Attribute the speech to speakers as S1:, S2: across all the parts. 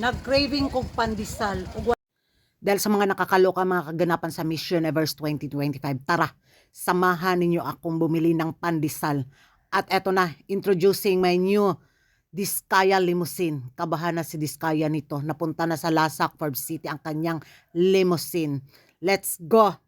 S1: Nag-craving kog pandesal. Dahil sa mga nakakaloka mga kaganapan sa Miss Universe 2025, tara, samahan ninyo akong bumili ng pandesal. At eto na, introducing my new Diskaya Limousine. Kabahan na si Diskaya nito. Napunta na sa Lasak, Forbes City ang kanyang limousine. Let's go!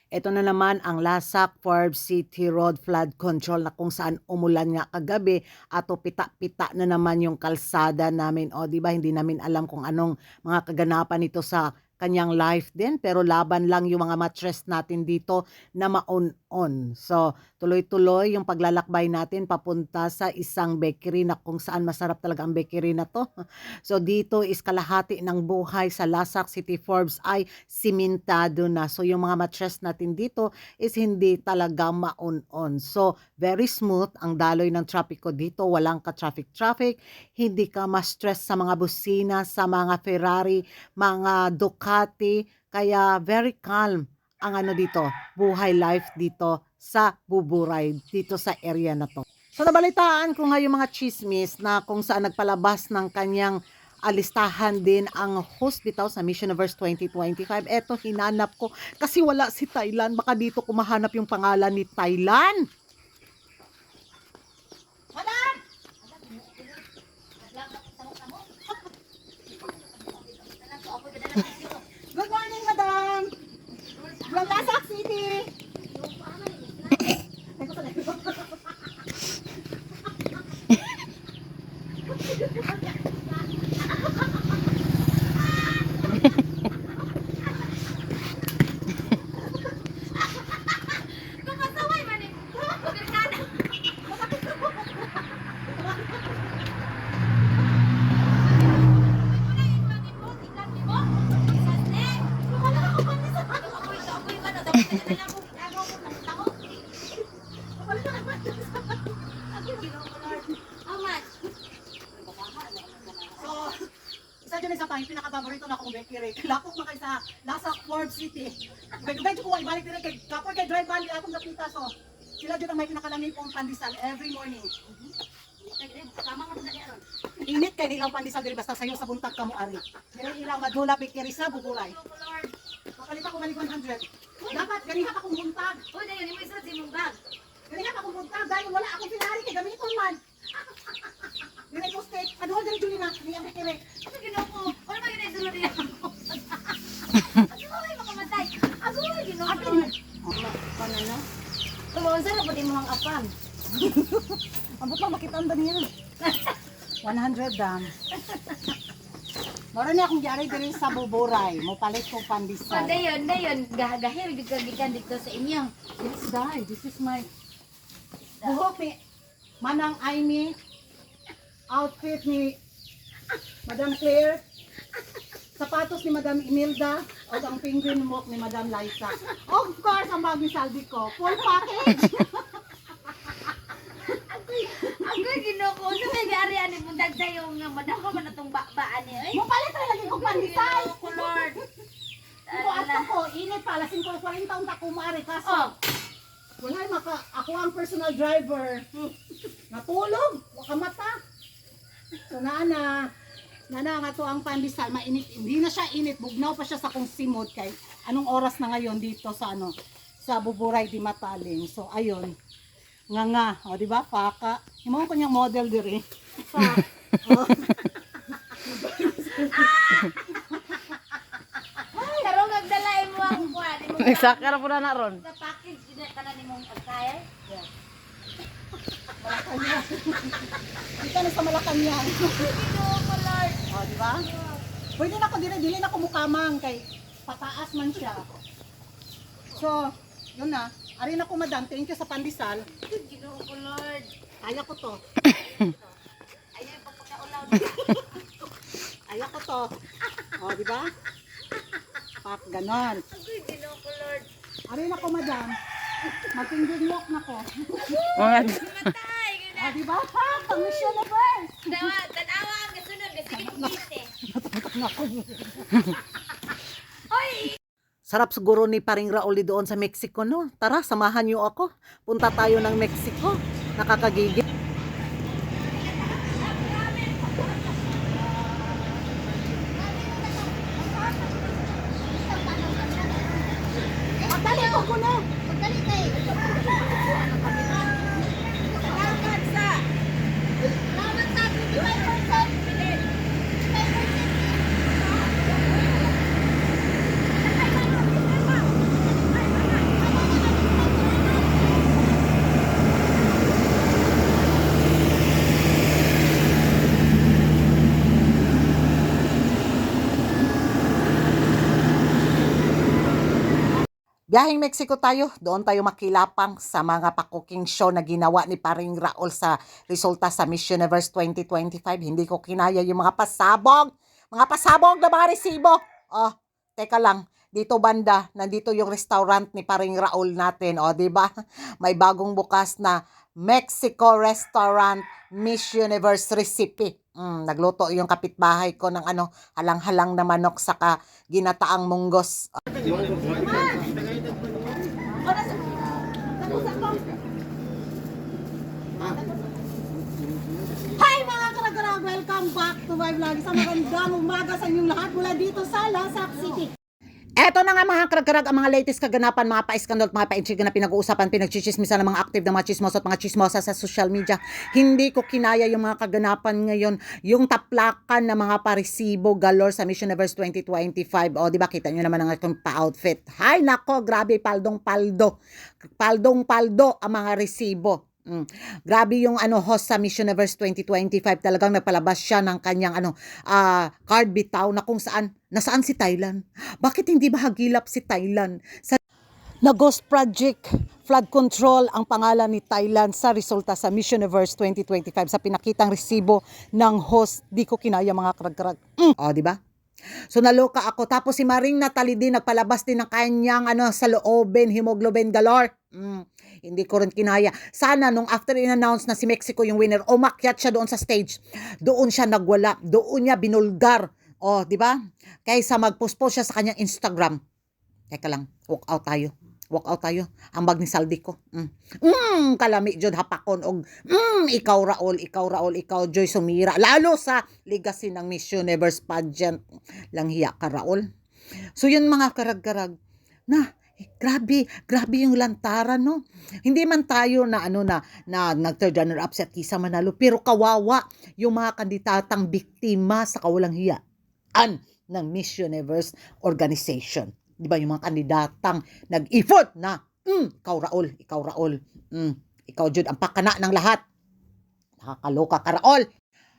S1: Ito na naman ang Lasak Forbes City Road Flood Control na kung saan umulan nga kagabi at pita-pita na naman yung kalsada namin. O di ba hindi namin alam kung anong mga kaganapan ito sa kanyang life din, pero laban lang yung mga mattress natin dito na maon-on. So, tuloy-tuloy yung paglalakbay natin papunta sa isang bakery na kung saan masarap talaga ang bakery na to. So, dito is kalahati ng buhay sa Lasak City Forbes ay simentado na. So, yung mga mattress natin dito is hindi talaga maon-on. So, very smooth ang daloy ng trapiko dito. Walang ka-traffic-traffic. Hindi ka ma-stress sa mga busina, sa mga Ferrari, mga Ducati. Kaya very calm ang ano dito, buhay life dito sa Buburay, dito sa area na to. So, nabalitaan ko nga yung mga chismis na kung saan nagpalabas ng kanyang alistahan din ang hospital sa Miss Universe 2025. Eto, hinanap ko kasi wala si Thailand. Baka dito ko mahanap yung pangalan ni Thailand. Madam! Good morning, madam! From Lasak City! Isa pa, yung pinaka-paborito na akong bakery. Lapok na kayo sa Lasak Forbes City. Medyo ko ibalik din kay kapag kay Drive Valley akong nakita. So, sila dyan ang may pinakalamig kong pandesal every morning. Init kay nilang pandesal diri basta sayo sa buntag kamo ari. Pero ilang madula bakery sa Buburay. Mapalitan ko balik 100. Dapat ganiha pa kong buntag.
S2: Uy, dayon mo isa si mong bag.
S1: Ganiha pa kong buntag dahil wala akong Ferrari kay gamiton man. Ganay ko steak. Ano diri Julina, ni ang bakery.
S2: Ano ginawa ko? Ano ba ginay sulod niya? Ano ba may makamatay? Ano ba ginawa ko?
S1: Ano na?
S2: Tumawan sa rapot mo ang apan.
S1: Ambot lang makita ang niya. 100 dam. Mora niya akong gyari diri sa Buburay. Mo palit ko pandesal.
S2: Dayon, gahir gikan dito sa inyo.
S1: Yes, dai. This is my buhok ni Manang Aimee. Outfit ni Madam Claire. Sapatos ni Madam Imelda. O ang penguin walk ni Madam Liza. Of course, ang bagong saldi ko. Full package.
S2: Agoy ginawa ko. Ano may gari-ari bundag sa'yo nga madam ko man itong baan niya.
S1: Mo palit na lagi ko pandesal.
S2: Ginawa ko, Lord.
S1: Ko ato ko, init pa. Lasing ko 40 taon ta kumari. Kaso,
S2: Oh,
S1: wala ako ang personal driver. Natulog. Waka mata. So nana nga to ang pandesal. Mainit. Hindi na siya init. Bugnaw pa siya sa kung simod. Kay anong oras na ngayon dito sa ano sa Buburay di Mataling. So ayun. Nga. O di ba? Paka. Himo ko niyang model diri. So,
S2: karong nagdalay mo ang kuwan.
S3: Nagsaka na po na ron.
S2: Sa package, ka na ni mong pagkaya.
S1: Malacanang. Dito na sa Malacanang.
S2: Ginawa ko, Lord.
S1: O di ba? Pwede na ko dili na ko mukamang kay pataas man siya. So, yun na. Ari na ko madam, thank you sa pandesal.
S2: Ginawa ko, Lord.
S1: Kaya ko to.
S2: Ayaw pa pagkaulaw.
S1: Kaya ko to. O, di ba? Pak, ganon.
S2: Agoy, ginawa ko, Lord.
S1: Ari na ko madam. Mag-finger walk na ko.
S3: Mga
S2: Matay,
S1: O, di ba? Ha? Pang-Miss Universe.
S2: tanawa ang kasunod. Kasi gipite.
S1: Sarap siguro ni Paring Rauli doon sa Mexico, no? Tara, samahan niyo ako. Punta tayo ng Mexico. Nakakagigil. Bago na.
S2: Pagdali kayo. Salamat sa 25%. 25%.
S1: Biyaheng Mexico tayo, doon tayo makilapang sa mga pa-cooking show na ginawa ni Paring Raul sa resulta sa Miss Universe 2025. Hindi ko kinaya yung mga pasabog na mga resibo. Oh, teka lang, dito banda, nandito yung restaurant ni Paring Raul natin, oh, di ba? May bagong bukas na Mexico restaurant Miss Universe recipe. Nagluto yung kapitbahay ko ng halang-halang na manok saka ginataang munggos.
S4: Hi mga karag-karag! Welcome back to my vlog. Sa magandang umaga sa inyong lahat mula dito sa Lasak City.
S1: Eto na nga mga karag-karag, ang mga latest kaganapan, mga pa-iskandal at mga pa-intriga na pinag-uusapan, pinagchichismisan ng mga active na mga chismoso at mga chismosa sa social media. Hindi ko kinaya yung mga kaganapan ngayon, yung taplakan ng mga paresibo galore sa Miss Universe 2025. O, di ba, kita nyo naman ang aking pa-outfit. Hay, nako, grabe, paldong-paldo. Paldong-paldo ang mga resibo. Grabe yung host sa Miss Universe 2025, talagang nagpalabas siya ng kanyang card bitaw na kung nasaan si Thailand. Bakit hindi ba hagilap si Thailand na Ghost Project Flood Control ang pangalan ni Thailand sa resulta sa Miss Universe 2025 sa pinakitang resibo ng host? Di ko kinaya mga karag-karag. O, di ba? So naloka ako. Tapos si Maring Natalie din nagpalabas din ng kanyang sa loobin, hemoglobin galore. Hindi ko rin kinaya. Sana nung after in-announce na si Mexico yung winner, umakyat siya doon sa stage. Doon siya nagwala. Doon niya binulgar. O, di ba? Kaysa mag-post siya sa kanyang Instagram. Teka lang, walk out tayo. Walk out tayo. Ang bag ni Saldi ko. Kalami jud hapakon og ikaw Raul, ikaw Joy Sumira. Lalo sa legacy ng Miss Universe pageant. Langhiya ka Raul. So yun mga karag-karag. Grabe yung lantaran, no? Hindi man tayo na nag-third runner-up si Atisa Manalo, pero kawawa yung mga kandidatang biktima sa kawalang hiyaan ng Miss Universe organization. Di ba yung mga kandidatang nag-effort na, ikaw Raul, ikaw Jud, ang pakana ng lahat. Nakakaloka ka Raul.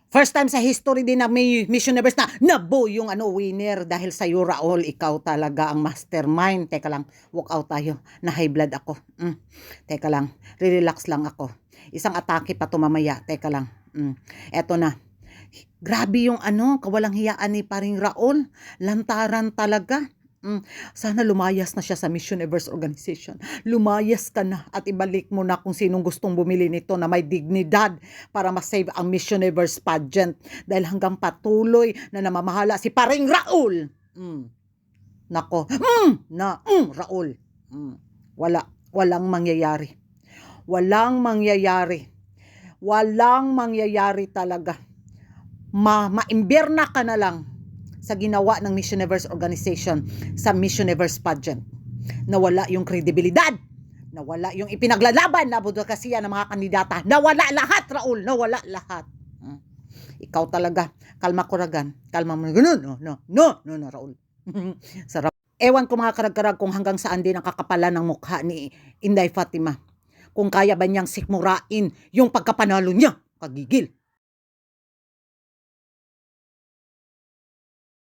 S1: First time sa history din na may Miss Universe na nabuo yung winner dahil sa iyo Raul, ikaw talaga ang mastermind. Teka lang, walk out tayo. Na high blood ako. Teka lang, relax lang ako. Isang atake pa to mamaya. Teka lang. Eto na. Grabe yung kawalang hiyaan ni Paring Raul. Lantaran talaga. Sana lumayas na siya sa Miss Universe organization. Lumayas ka na at ibalik mo na kung sinong gustong bumili nito na may dignidad para masave ang Miss Universe pageant. Dahil hanggang patuloy na namamahala si Paring Raul. Nako. Raul. Walang mangyayari. Walang mangyayari talaga. Maimbierna ka na lang sa ginawa ng Miss Universe organization sa Miss Universe pageant. Nawala yung kredibilidad. Nawala yung ipinaglalaban na advokasya ng mga kandidata. Nawala lahat, Raul. Nawala lahat. Ikaw talaga. Kalma kuragan. Kalma mo. No, Raul. Sarap. Ewan ko mga karag-karag kung hanggang saan din ang kakapalan ng mukha ni Inday Fatima. Kung kaya ba niyang sikmurain yung pagkapanalo niya. Kagigil.